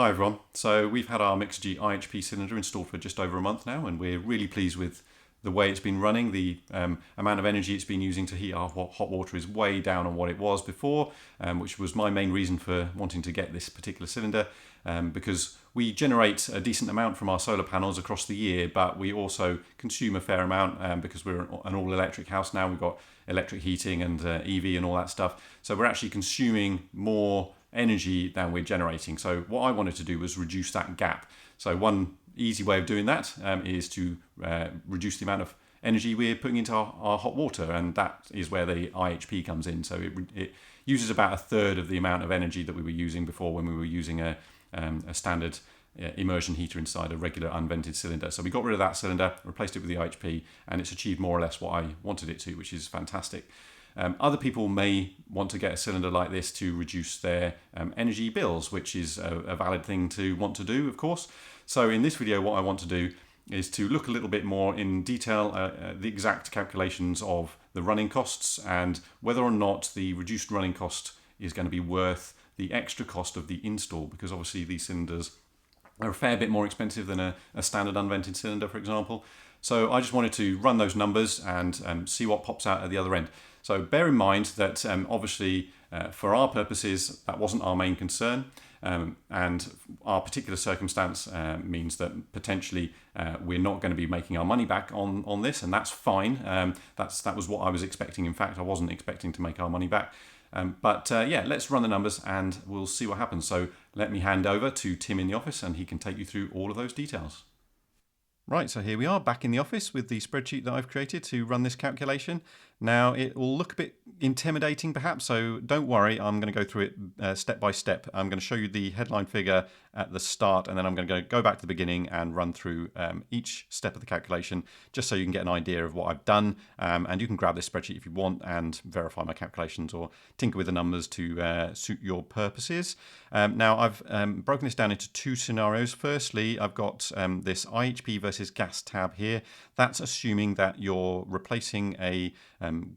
Hi everyone. So we've had our Mixergy iHP cylinder installed for just over a month now, and we're really pleased with the way it's been running. The amount of energy it's been using to heat our hot water is way down on what it was before, which was my main reason for wanting to get this particular cylinder, because we generate a decent amount from our solar panels across the year, but we also consume a fair amount because we're an all-electric house now. We've got electric heating and EV and all that stuff. So we're actually consuming more energy than we're generating. So what I wanted to do was reduce that gap. So one easy way of doing that is to reduce the amount of energy we're putting into our hot water, and that is where the iHP comes in. So it uses about a third of the amount of energy that we were using before when we were using a standard immersion heater inside a regular unvented cylinder. So we got rid of that cylinder, replaced it with the iHP, and it's achieved more or less what I wanted it to, which is fantastic. Other people may want to get a cylinder like this to reduce their energy bills, which is a valid thing to want to do, of course. So in this video, what I want to do is to look a little bit more in detail the exact calculations of the running costs and whether or not the reduced running cost is going to be worth the extra cost of the install, because obviously these cylinders are a fair bit more expensive than a standard unvented cylinder, for example. So I just wanted to run those numbers and see what pops out at the other end. So bear in mind that obviously for our purposes that wasn't our main concern, and our particular circumstance means that potentially we're not going to be making our money back on this, and that's fine. That was what I was expecting. In fact, I wasn't expecting to make our money back. But yeah, let's run the numbers and we'll see what happens. So let me hand over to Tim in the office and he can take you through all of those details. Right, so here we are back in the office with the spreadsheet that I've created to run this calculation. Now it will look a bit intimidating perhaps, so don't worry, I'm going to go through it step by step. I'm going to show you the headline figure at the start, and then I'm going to go back to the beginning and run through each step of the calculation just so you can get an idea of what I've done, and you can grab this spreadsheet if you want and verify my calculations or tinker with the numbers to suit your purposes. Now I've broken this down into two scenarios. Firstly, I've got this iHP versus gas tab here. That's assuming that you're replacing a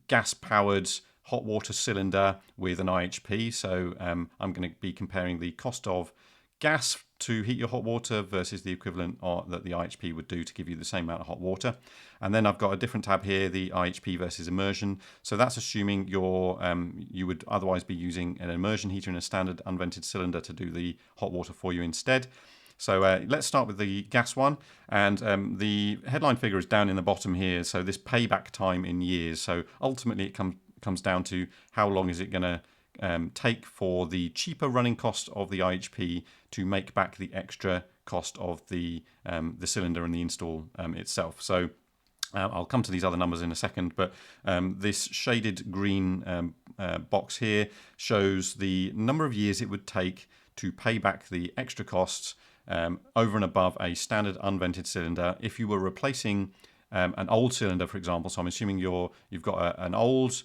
gas-powered hot water cylinder with an iHP. So I'm going to be comparing the cost of gas to heat your hot water versus the equivalent that the iHP would do to give you the same amount of hot water. And then I've got a different tab here, the iHP versus immersion. So that's assuming you would otherwise be using an immersion heater in a standard unvented cylinder to do the hot water for you instead. So let's start with the gas one, and the headline figure is down in the bottom here, so this payback time in years. So ultimately it comes down to how long is it going to take for the cheaper running cost of the iHP to make back the extra cost of the cylinder and the install itself. So I'll come to these other numbers in a second, but this shaded green box here shows the number of years it would take to pay back the extra costs over and above a standard unvented cylinder if you were replacing an old cylinder, for example. So I'm assuming you've got an old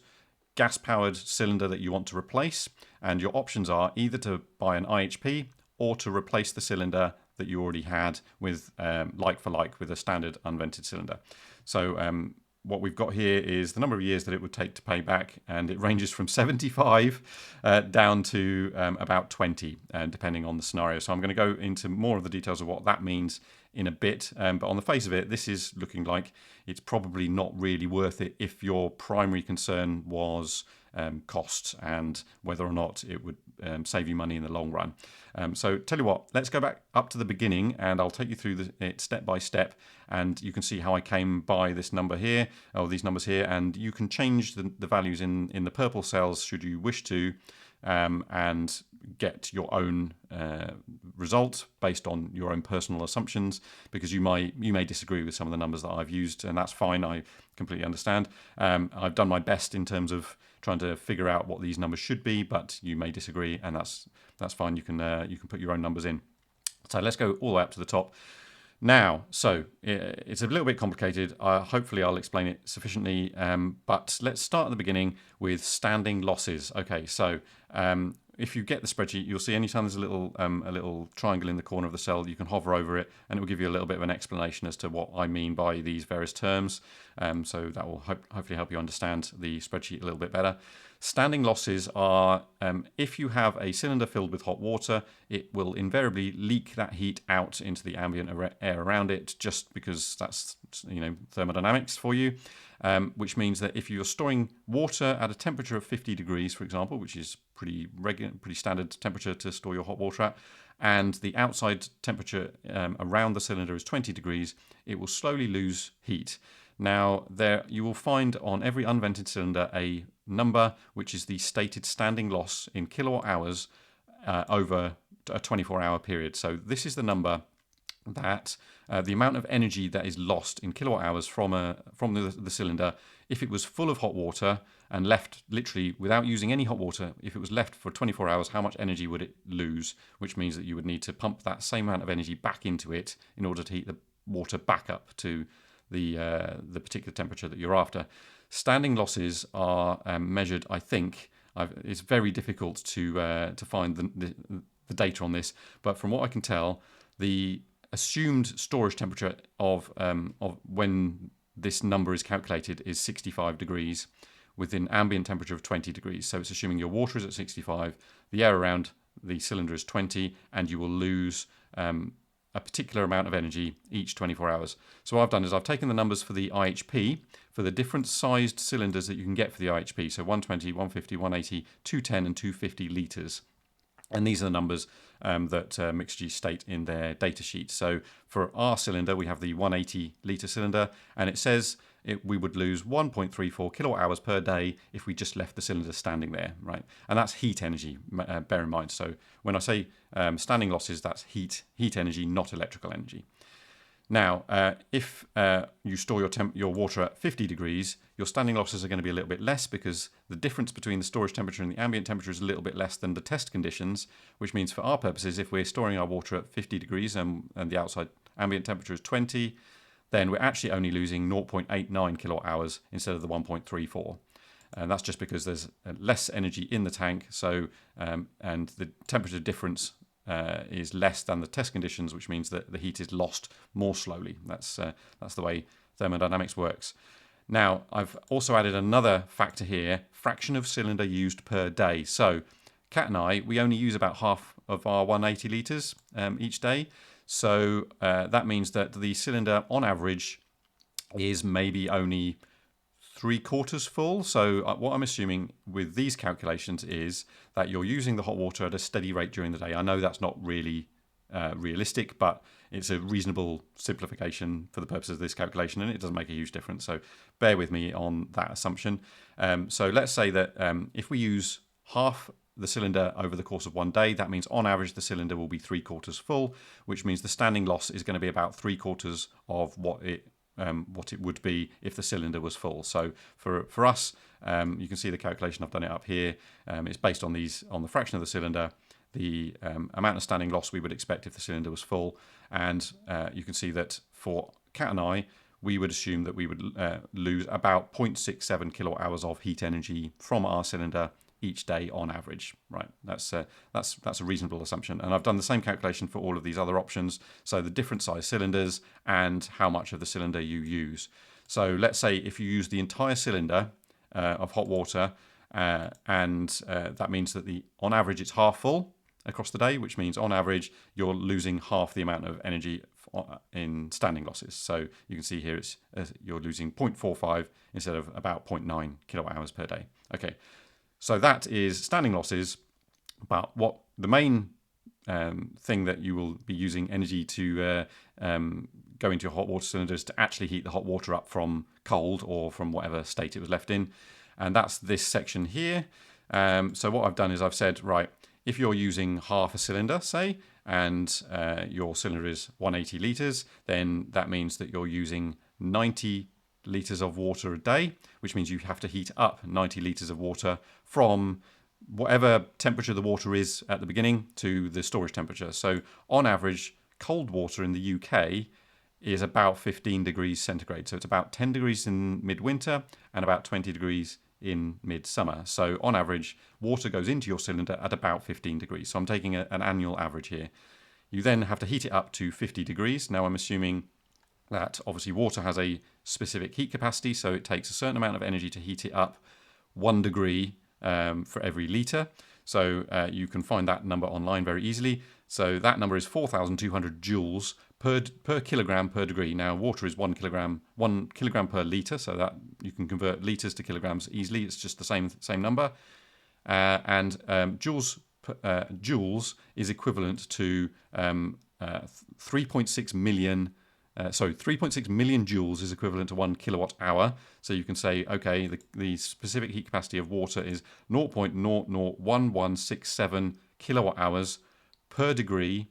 gas-powered cylinder that you want to replace, and your options are either to buy an iHP or to replace the cylinder that you already had with like for like with a standard unvented cylinder. So what we've got here is the number of years that it would take to pay back, and it ranges from 75 down to about 20, depending on the scenario. So I'm going to go into more of the details of what that means in a bit, but on the face of it, this is looking like it's probably not really worth it if your primary concern was costs and whether or not it would save you money in the long run. So tell you what, let's go back up to the beginning and I'll take you through it step by step, and you can see how I came by this number here, or these numbers here, and you can change the values in the purple cells should you wish to, and get your own result based on your own personal assumptions, because you may disagree with some of the numbers that I've used, and that's fine. I completely understand. I've done my best in terms of trying to figure out what these numbers should be, but you may disagree, and that's fine. You can put your own numbers in. So let's go all the way up to the top. Now, so it's a little bit complicated. Hopefully I'll explain it sufficiently, but let's start at the beginning with standing losses. Okay, so if you get the spreadsheet, you'll see anytime there's a little triangle in the corner of the cell, you can hover over it and it will give you a little bit of an explanation as to what I mean by these various terms. So that will hopefully help you understand the spreadsheet a little bit better. Standing losses are if you have a cylinder filled with hot water, it will invariably leak that heat out into the ambient air around it, just because that's thermodynamics for you. Which means that if you're storing water at a temperature of 50 degrees, for example, which is pretty standard temperature to store your hot water at, and the outside temperature around the cylinder is 20 degrees, it will slowly lose heat. Now, you will find on every unvented cylinder a number which is the stated standing loss in kilowatt hours over a 24-hour period. So this is the number that the amount of energy that is lost in kilowatt hours from the cylinder, if it was full of hot water and left literally without using any hot water, if it was left for 24 hours, how much energy would it lose? Which means that you would need to pump that same amount of energy back into it in order to heat the water back up to the particular temperature that you're after. Standing losses are measured, I think. It's very difficult to find the data on this, but from what I can tell, the assumed storage temperature of when this number is calculated is 65 degrees with an ambient temperature of 20 degrees. So it's assuming your water is at 65, the air around the cylinder is 20, and you will lose a particular amount of energy each 24 hours. So what I've done is I've taken the numbers for the iHP, for the different sized cylinders that you can get for the iHP, so 120, 150, 180, 210 and 250 litres. And these are the numbers that Mixergy state in their data sheet. So for our cylinder, we have the 180 litre cylinder, and it says we would lose 1.34 kilowatt hours per day if we just left the cylinder standing there, right? And that's heat energy, bear in mind. So when I say standing losses, that's heat energy, not electrical energy. Now, if you store your water at 50 degrees, your standing losses are going to be a little bit less because the difference between the storage temperature and the ambient temperature is a little bit less than the test conditions, which means for our purposes, if we're storing our water at 50 degrees and the outside ambient temperature is 20, then we're actually only losing 0.89 kilowatt hours instead of the 1.34. And that's just because there's less energy in the tank, so and the temperature difference is less than the test conditions, which means that the heat is lost more slowly. That's the way thermodynamics works. Now, I've also added another factor here, fraction of cylinder used per day. So, Kat and I, we only use about half of our 180 litres each day. So that means that the cylinder, on average, is maybe only 3/4 full. So what I'm assuming with these calculations is that you're using the hot water at a steady rate during the day. I know that's not really realistic, but it's a reasonable simplification for the purposes of this calculation, and it doesn't make a huge difference. So bear with me on that assumption. So let's say that if we use half the cylinder over the course of one day, that means on average the cylinder will be 3/4 full, which means the standing loss is going to be about 3/4 of what it would be if the cylinder was full. So for us, you can see the calculation, I've done it up here. It's based on the fraction of the cylinder, the amount of standing loss we would expect if the cylinder was full, and you can see that for Kat and I, we would assume that we would lose about 0.67 kilowatt hours of heat energy from our cylinder each day on average, right? That's a reasonable assumption. And I've done the same calculation for all of these other options. So the different size cylinders and how much of the cylinder you use. So let's say if you use the entire cylinder of hot water, and that means that on average it's half full across the day, which means on average you're losing half the amount of energy in standing losses. So you can see here you're losing 0.45 instead of about 0.9 kilowatt hours per day. Okay. So that is standing losses, but what the main thing that you will be using energy to go into your hot water cylinder is to actually heat the hot water up from cold or from whatever state it was left in. And that's this section here. So what I've done is I've said, right, if you're using half a cylinder, say, and your cylinder is 180 litres, then that means that you're using 90 litres of water a day, which means you have to heat up 90 litres of water from whatever temperature the water is at the beginning to the storage temperature. So on average, cold water in the UK is about 15 degrees centigrade. So it's about 10 degrees in midwinter and about 20 degrees in midsummer. So on average, water goes into your cylinder at about 15 degrees. So I'm taking an annual average here. You then have to heat it up to 50 degrees. Now I'm assuming that obviously water has a specific heat capacity, so it takes a certain amount of energy to heat it up 1 degree for every litre. So you can find that number online very easily. So that number is 4,200 joules per kilogram per degree. Now water is 1 kilogram per litre, so that you can convert litres to kilograms easily. It's just the same number. Joules is equivalent to 3.6 million. 3.6 million joules is equivalent to 1 kilowatt hour. So you can say, okay, the specific heat capacity of water is 0.001167 kilowatt hours per degree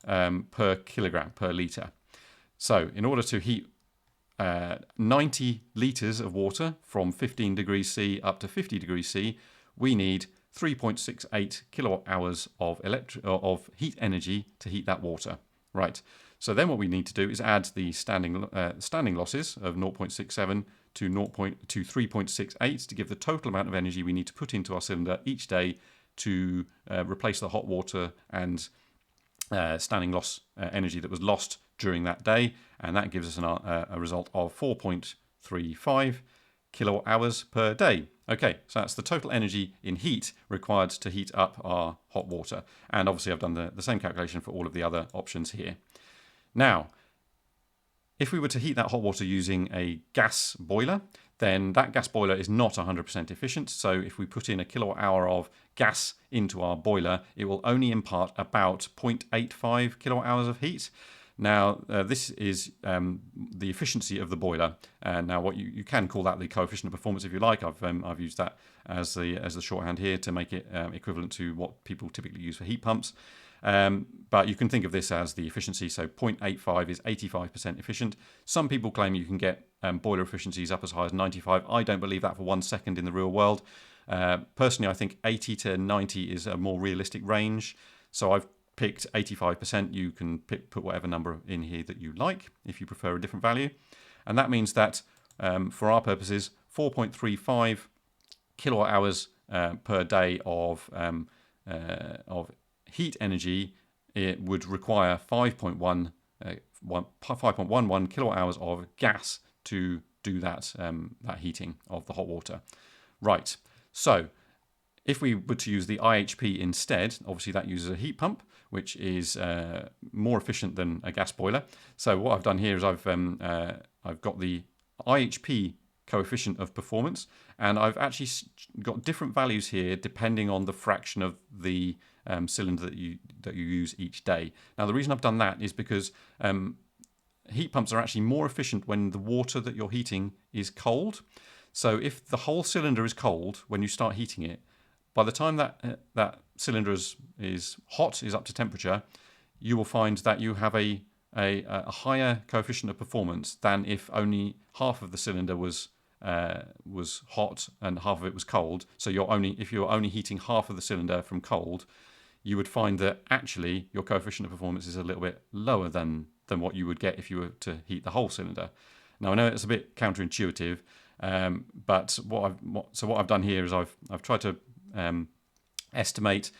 per kilogram per litre. So in order to heat 90 litres of water from 15 degrees C up to 50 degrees C, we need 3.68 kilowatt hours of heat energy to heat that water. Right. So then what we need to do is add the standing losses of 0.67 to 3.68 to give the total amount of energy we need to put into our cylinder each day to replace the hot water and standing loss energy that was lost during that day. And that gives us a result of 4.35 kilowatt hours per day. Okay, so that's the total energy in heat required to heat up our hot water. And obviously I've done the same calculation for all of the other options here. Now, if we were to heat that hot water using a gas boiler, then that gas boiler is not 100% efficient. So if we put in a kilowatt hour of gas into our boiler, it will only impart about 0.85 kilowatt hours of heat. Now, this is the efficiency of the boiler. Now, what you can call that the coefficient of performance if you like. I've used that as the shorthand here to make it equivalent to what people typically use for heat pumps. But you can think of this as the efficiency. So 0.85 is 85% efficient. Some people claim you can get boiler efficiencies up as high as 95. I don't believe that for 1 second in the real world. Personally, I think 80 to 90 is a more realistic range. So I've picked 85%. You can put whatever number in here that you like if you prefer a different value. And that means that for our purposes, 4.35 kilowatt hours per day of heat energy, it would require 5.11 kilowatt hours of gas to do that heating of the hot water. Right, so if we were to use the iHP instead, obviously that uses a heat pump, which is more efficient than a gas boiler. So what I've done here is I've got the iHP coefficient of performance, and I've actually got different values here depending on the fraction of the cylinder that you use each day. Now the reason I've done that is because heat pumps are actually more efficient when the water that you're heating is cold. So if the whole cylinder is cold when you start heating it, by the time that cylinder is hot, is up to temperature, you will find that you have a higher coefficient of performance than if only half of the cylinder was hot and half of it was cold. So if you're only heating half of the cylinder from cold, you would find that actually your coefficient of performance is a little bit lower than what you would get if you were to heat the whole cylinder. Now I know it's a bit counterintuitive, but what I've done here is I've tried to estimate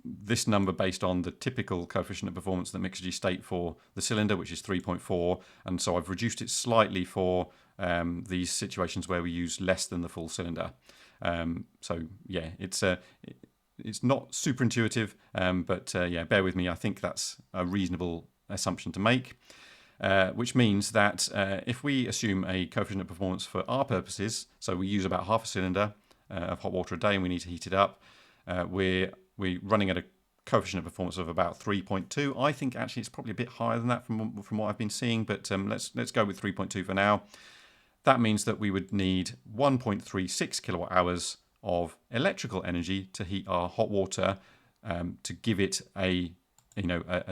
this number based on the typical coefficient of performance that Mixergy state for the cylinder, which is 3.4, and so I've reduced it slightly for these situations where we use less than the full cylinder. So yeah, it's not super intuitive, but yeah, bear with me. I think that's a reasonable assumption to make, which means that if we assume a coefficient of performance for our purposes, so we use about half a cylinder of hot water a day and we need to heat it up, we're running at a coefficient of performance of about 3.2. I think actually it's probably a bit higher than that from what I've been seeing, but let's go with 3.2 for now. That means that we would need 1.36 kilowatt hours of electrical energy to heat our hot water, to give it a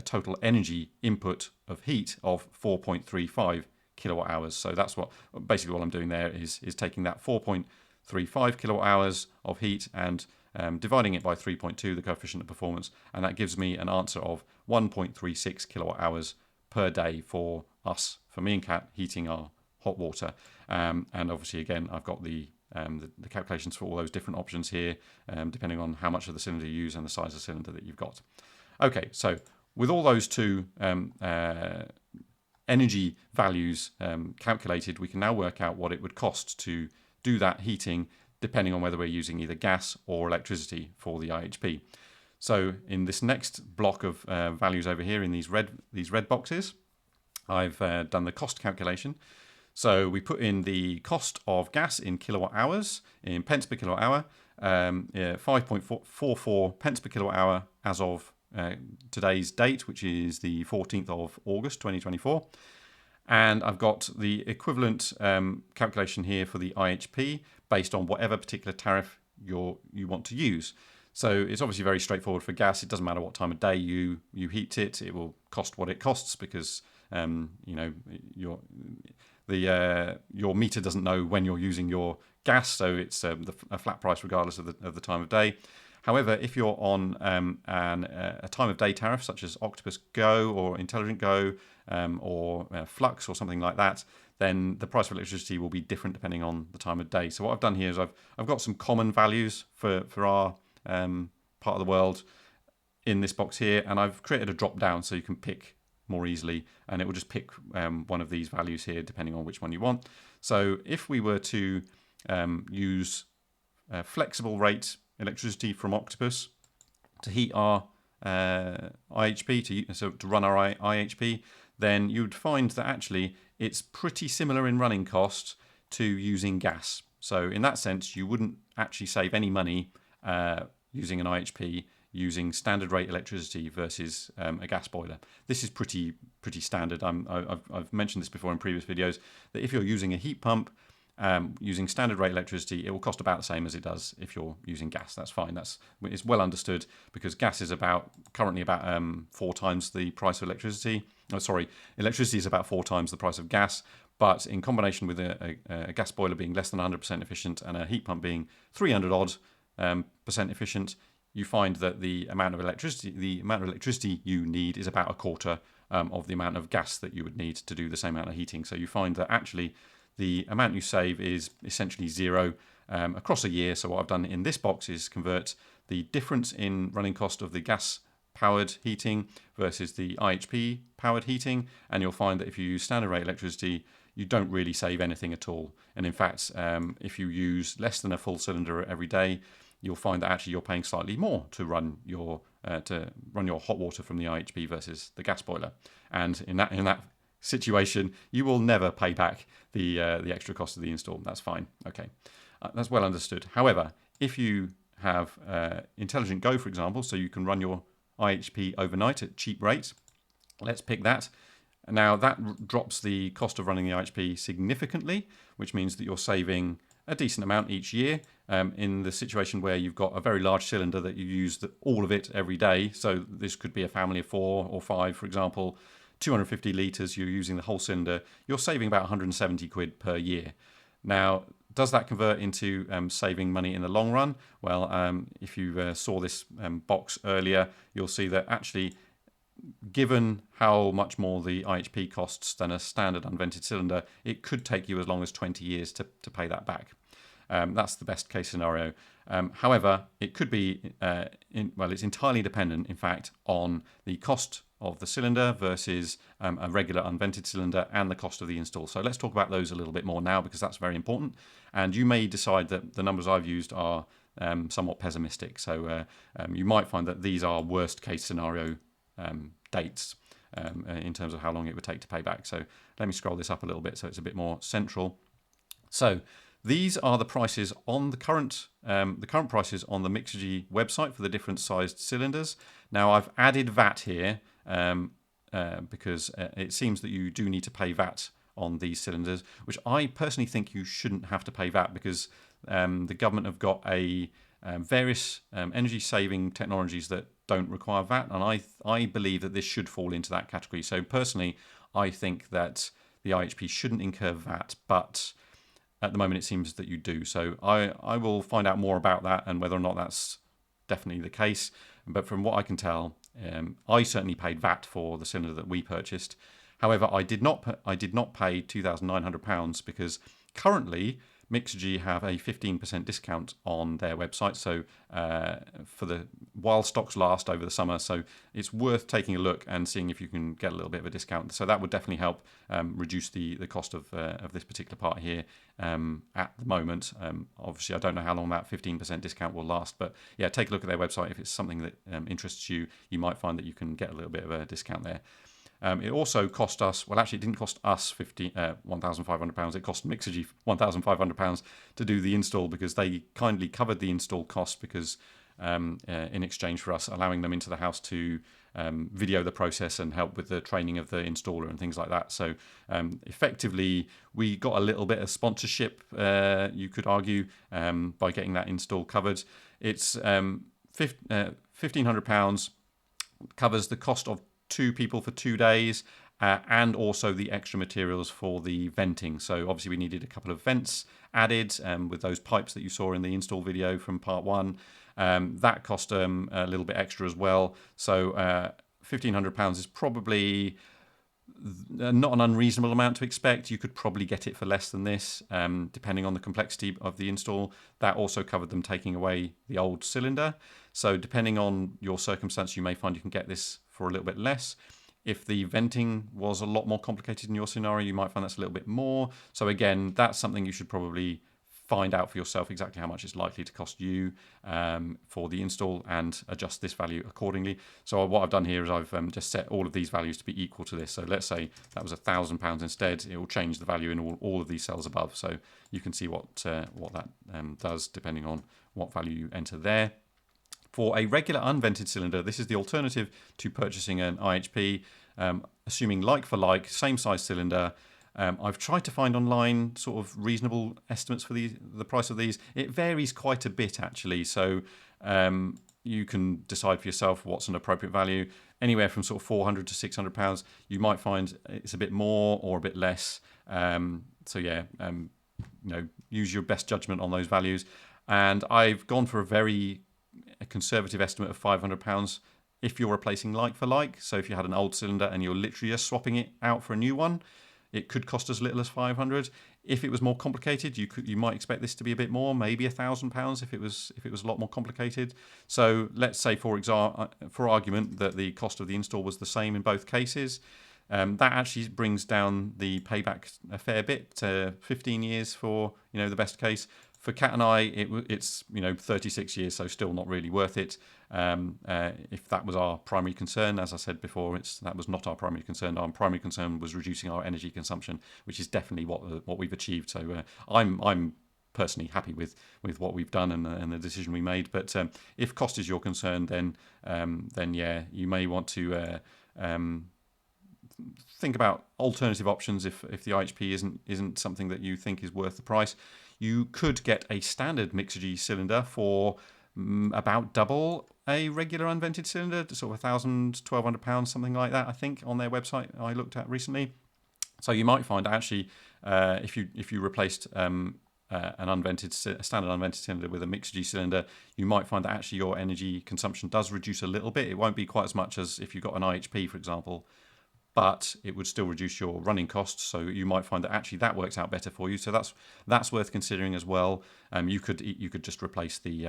total energy input of heat of 4.35 kilowatt hours. So that's basically what I'm doing there is taking that 4.35 kilowatt hours of heat and dividing it by 3.2, the coefficient of performance, and that gives me an answer of 1.36 kilowatt hours per day for me and Kat, heating our hot water. And obviously, again, I've got the calculations for all those different options here, depending on how much of the cylinder you use and the size of the cylinder that you've got. Okay, so with all those two energy values calculated, we can now work out what it would cost to do that heating depending on whether we're using either gas or electricity for the iHP. So in this next block of values over here in these red boxes, I've done the cost calculation. So we put in the cost of gas in kilowatt hours, in pence per kilowatt hour, 5.44 pence per kilowatt hour as of today's date, which is the 14th of August 2024. And I've got the equivalent calculation here for the iHP based on whatever particular tariff you want to use. So it's obviously very straightforward for gas. It doesn't matter what time of day you heat it. It will cost what it costs because your meter doesn't know when you're using your gas, so it's a flat price regardless of the time of day. However, if you're on a time of day tariff such as Octopus Go or Intelligent Go or Flux or something like that, then the price of electricity will be different depending on the time of day. So what I've done here is I've got some common values for our part of the world in this box here, and I've created a drop down so you can pick more easily, and it will just pick one of these values here depending on which one you want. So if we were to use flexible rate electricity from Octopus to heat our iHP, to run our iHP, then you'd find that actually it's pretty similar in running cost to using gas. So in that sense, you wouldn't actually save any money using an iHP using standard rate electricity versus a gas boiler. This is pretty standard. I've mentioned this before in previous videos, that if you're using a heat pump using standard rate electricity, it will cost about the same as it does if you're using gas. That's fine. It's well understood because gas is currently about 4 times the price of electricity. Oh, sorry, electricity is about 4 times the price of gas. But in combination with a gas boiler being less than 100% efficient and a heat pump being 300 odd percent efficient, you find that the amount of electricity you need is about a quarter of the amount of gas that you would need to do the same amount of heating. So you find that actually the amount you save is essentially zero across a year. So what I've done in this box is convert the difference in running cost of the gas powered heating versus the iHP powered heating, and you'll find that if you use standard rate electricity, you don't really save anything at all. And in fact, if you use less than a full cylinder every day, you'll find that actually you're paying slightly more to run your hot water from the iHP versus the gas boiler. And in that situation, you will never pay back the extra cost of the install. That's fine. Okay, that's well understood. However, if you have Intelligent Go, for example, so you can run your iHP overnight at cheap rates, let's pick that. Now that drops the cost of running the iHP significantly, which means that you're saving a decent amount each year. In the situation where you've got a very large cylinder that you use all of it every day, so this could be a family of 4 or 5, for example, 250 litres, you're using the whole cylinder, you're saving about 170 quid per year. Now, does that convert into saving money in the long run? Well, if you saw this box earlier, you'll see that actually, given how much more the iHP costs than a standard unvented cylinder, it could take you as long as 20 years to pay that back. That's the best case scenario. However, it could be, it's entirely dependent, in fact, on the cost of the cylinder versus a regular unvented cylinder and the cost of the install. So let's talk about those a little bit more now, because that's very important. And you may decide that the numbers I've used are somewhat pessimistic. So you might find that these are worst case scenario dates in terms of how long it would take to pay back. So let me scroll this up a little bit so it's a bit more central. So these are the prices on the current prices on the Mixergy website for the different sized cylinders. Now I've added VAT here because it seems that you do need to pay VAT on these cylinders, which I personally think you shouldn't have to pay VAT because the government have got various energy saving technologies that don't require VAT, and I believe that this should fall into that category. So personally, I think that the iHP shouldn't incur VAT, but at the moment it seems that you do. So I will find out more about that and whether or not that's definitely the case. But from what I can tell, I certainly paid VAT for the cylinder that we purchased. However, I did not pay £2,900 because currently Mixergy have a 15% discount on their website, so while stocks last over the summer. So it's worth taking a look and seeing if you can get a little bit of a discount. So that would definitely help reduce the cost of this particular part here at the moment. Obviously, I don't know how long that 15% discount will last, but yeah, take a look at their website. If it's something that interests you, you might find that you can get a little bit of a discount there. It also cost us, well, actually, it didn't cost us £1,500. It cost Mixergy £1,500 to do the install, because they kindly covered the install cost, because in exchange for us allowing them into the house to video the process and help with the training of the installer and things like that. So effectively, we got a little bit of sponsorship, you could argue, by getting that install covered. It's £1,500, covers the cost of 2 people for 2 days, and also the extra materials for the venting. So obviously we needed a couple of vents added with those pipes that you saw in the install video from part 1. That cost a little bit extra as well. So £1,500 is probably not an unreasonable amount to expect. You could probably get it for less than this, depending on the complexity of the install. That also covered them taking away the old cylinder. So depending on your circumstance, you may find you can get this for a little bit less. If the venting was a lot more complicated in your scenario, you might find that's a little bit more. So again, that's something you should probably find out for yourself, exactly how much it's likely to cost you for the install, and adjust this value accordingly. So what I've done here is I've just set all of these values to be equal to this. So let's say that was £1,000 instead. It will change the value in all of these cells above. So you can see what that does depending on what value you enter there. For a regular unvented cylinder, this is the alternative to purchasing an iHP, assuming like for like, same size cylinder. I've tried to find online sort of reasonable estimates for the price of these. It varies quite a bit, actually. So you can decide for yourself what's an appropriate value. Anywhere from sort of £400 to £600. You might find it's a bit more or a bit less. So yeah, use your best judgment on those values. And I've gone for a conservative estimate of £500 if you're replacing like for like. So if you had an old cylinder and you're literally just swapping it out for a new one, it could cost as little as £500. If it was more complicated, you might expect this to be a bit more, maybe £1,000 if it was a lot more complicated. So let's say, for example, for argument, that the cost of the install was the same in both cases. That actually brings down the payback a fair bit to 15 years for the best case. For Cat and I, it's 36 years, so still not really worth it. If that was our primary concern, as I said before, that was not our primary concern. Our primary concern was reducing our energy consumption, which is definitely what we've achieved. So I'm personally happy with what we've done and the decision we made. But if cost is your concern, then yeah, you may want to think about alternative options if the iHP isn't something that you think is worth the price. You could get a standard Mixergy cylinder for about double a regular unvented cylinder, sort of £1,000, £1,200, something like that, I think, on their website I looked at recently. So you might find actually if you replaced a standard unvented cylinder with a Mixergy cylinder, you might find that actually your energy consumption does reduce a little bit. It won't be quite as much as if you got an iHP, for example, but it would still reduce your running costs. So you might find that actually that works out better for you. So that's worth considering as well. You could just replace the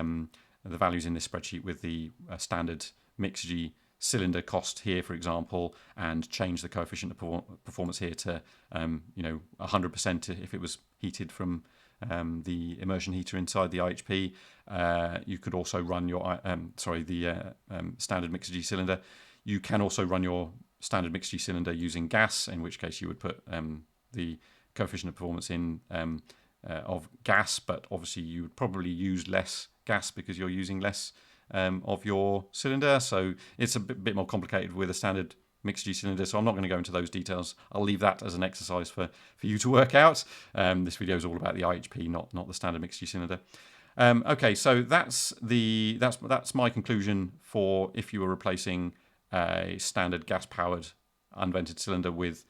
values in this spreadsheet with the standard Mixergy cylinder cost here, for example, and change the coefficient of performance here to 100% if it was heated from the immersion heater inside the iHP. You could also run your standard Mixergy cylinder. You can also run your standard Mixergy cylinder using gas, in which case you would put the coefficient of performance in of gas, but obviously you would probably use less gas because you're using less of your cylinder. So it's a bit more complicated with a standard Mixergy cylinder, so I'm not going to go into those details. I'll leave that as an exercise for you to work out. This video is all about the iHP, not the standard Mixergy cylinder. Okay, so that's my conclusion for if you were replacing a standard gas-powered unvented cylinder with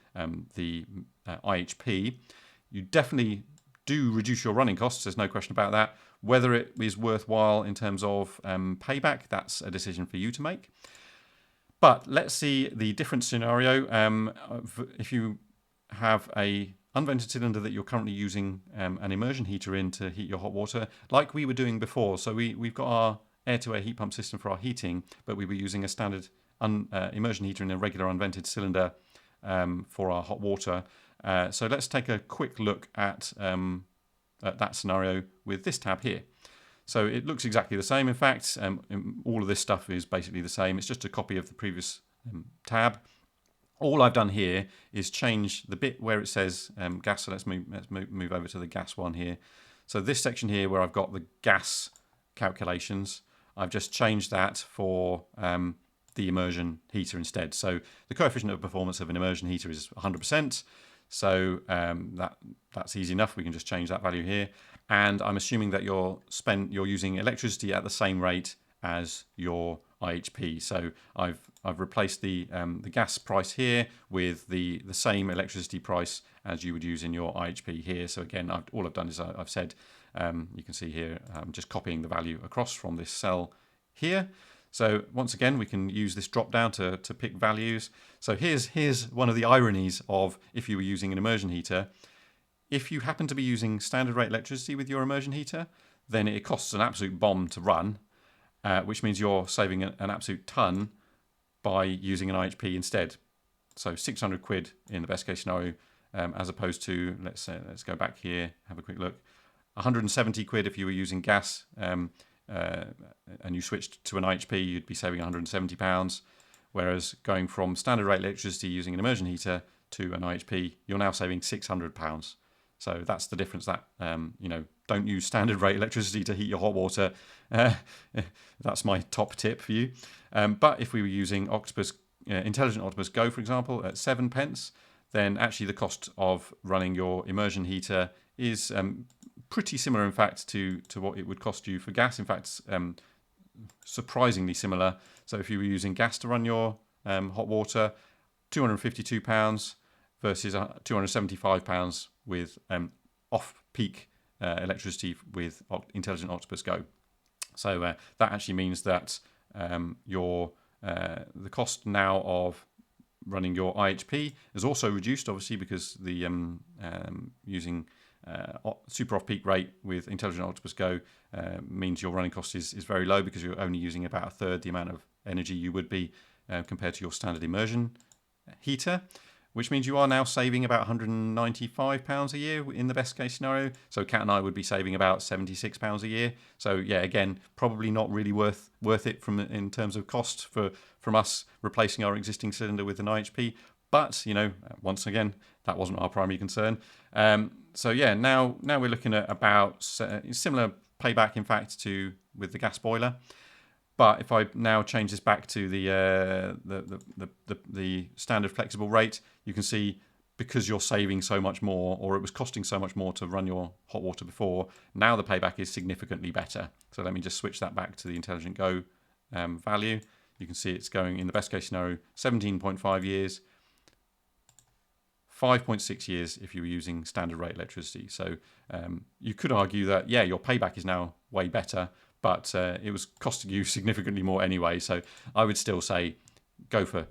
the iHP. You definitely do reduce your running costs, there's no question about that. Whether it is worthwhile in terms of payback, that's a decision for you to make. But let's see the different scenario. If you have a unvented cylinder that you're currently using an immersion heater in to heat your hot water, like we were doing before. So we've got our air-to-air heat pump system for our heating, but we were using a standard immersion heater in a regular unvented cylinder for our hot water. So let's take a quick look at that scenario with this tab here. So it looks exactly the same. In fact, all of this stuff is basically the same. It's just a copy of the previous tab. All I've done here is change the bit where it says gas. So let's move over to the gas one here. So this section here where I've got the gas calculations, I've just changed that for the immersion heater instead. So the coefficient of performance of an immersion heater is 100%. So that's easy enough. We can just change that value here. And I'm assuming that you're using electricity at the same rate as your iHP. So I've replaced the gas price here with the same electricity price as you would use in your iHP here. So again, all I've done is I've said, you can see here, I'm just copying the value across from this cell here. So once again, we can use this drop down to pick values. So here's one of the ironies of if you were using an immersion heater. If you happen to be using standard rate electricity with your immersion heater, then it costs an absolute bomb to run, which means you're saving an absolute ton by using an iHP instead. So 600 quid in the best case scenario, as opposed to, let's go back here, have a quick look, 170 quid if you were using gas, and you switched to an iHP, you'd be saving £170. Whereas going from standard rate electricity using an immersion heater to an iHP, you're now saving £600. So that's the difference. That don't use standard rate electricity to heat your hot water. That's my top tip for you. But if we were using Intelligent Octopus Go, for example, at 7p, then actually the cost of running your immersion heater is pretty similar, in fact, to what it would cost you for gas. In fact, surprisingly similar. So if you were using gas to run your hot water, £252 versus £275 with off-peak electricity with Intelligent Octopus Go. So that actually means that the cost now of running your iHP is also reduced, obviously, because the using super off-peak rate with Intelligent Octopus Go means your running cost is very low, because you're only using about a third the amount of energy you would be compared to your standard immersion heater, which means you are now saving about £195 a year in the best case scenario. So Kat and I would be saving about £76 a year. So yeah, again, probably not really worth it in terms of cost from us replacing our existing cylinder with an iHP. But once again, that wasn't our primary concern. So yeah, now we're looking at about similar payback, in fact, with the gas boiler. But if I now change this back to the standard flexible rate, you can see, because you're saving so much more, or it was costing so much more to run your hot water before, now the payback is significantly better. So let me just switch that back to the Intelligent Go value. You can see it's going, in the best case scenario, 17.5 years, 5.6 years if you were using standard rate electricity. So you could argue that, yeah, your payback is now way better, but it was costing you significantly more anyway. So I would still say go for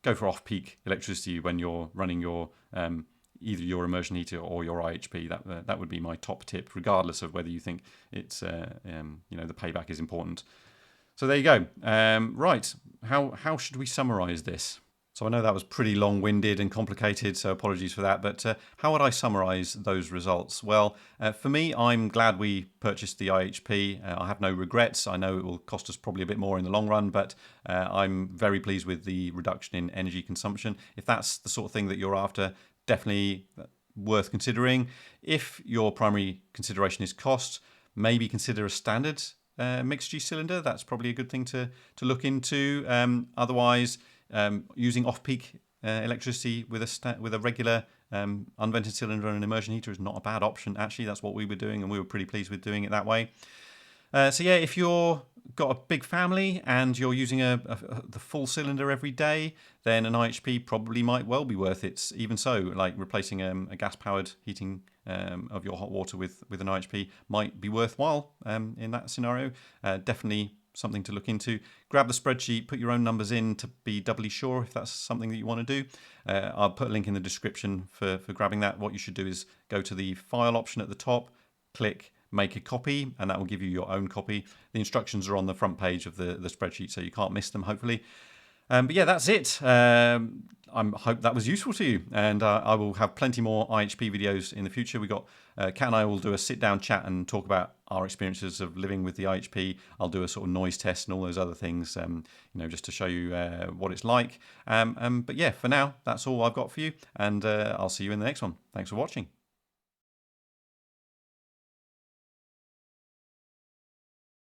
off-peak electricity when you're running your either your immersion heater or your iHP. That would be my top tip, regardless of whether you think it's the payback is important. So there you go. Right, how should we summarise this? So I know that was pretty long-winded and complicated, so apologies for that. But how would I summarise those results? Well, for me, I'm glad we purchased the iHP. I have no regrets. I know it will cost us probably a bit more in the long run, but I'm very pleased with the reduction in energy consumption. If that's the sort of thing that you're after, definitely worth considering. If your primary consideration is cost, maybe consider a standard Mixergy cylinder. That's probably a good thing to look into. Otherwise, using off-peak electricity with a regular unvented cylinder and an immersion heater is not a bad option. Actually, that's what we were doing, and we were pretty pleased with doing it that way. So yeah, if you're got a big family and you're using the full cylinder every day, then an iHP probably might well be worth it. Even so, like replacing a gas-powered heating of your hot water with an iHP might be worthwhile in that scenario. Definitely something to look into. Grab the spreadsheet, put your own numbers in to be doubly sure if that's something that you want to do. I'll put a link in the description for grabbing that. What you should do is go to the file option at the top, click make a copy, and that will give you your own copy. The instructions are on the front page of the spreadsheet, so you can't miss them, hopefully. But yeah, that's it. I hope that was useful to you, and I will have plenty more iHP videos in the future. Kat and I will do a sit-down chat and talk about our experiences of living with the iHP. I'll do a sort of noise test and all those other things, just to show you what it's like. But yeah, for now, that's all I've got for you, and I'll see you in the next one. Thanks for watching.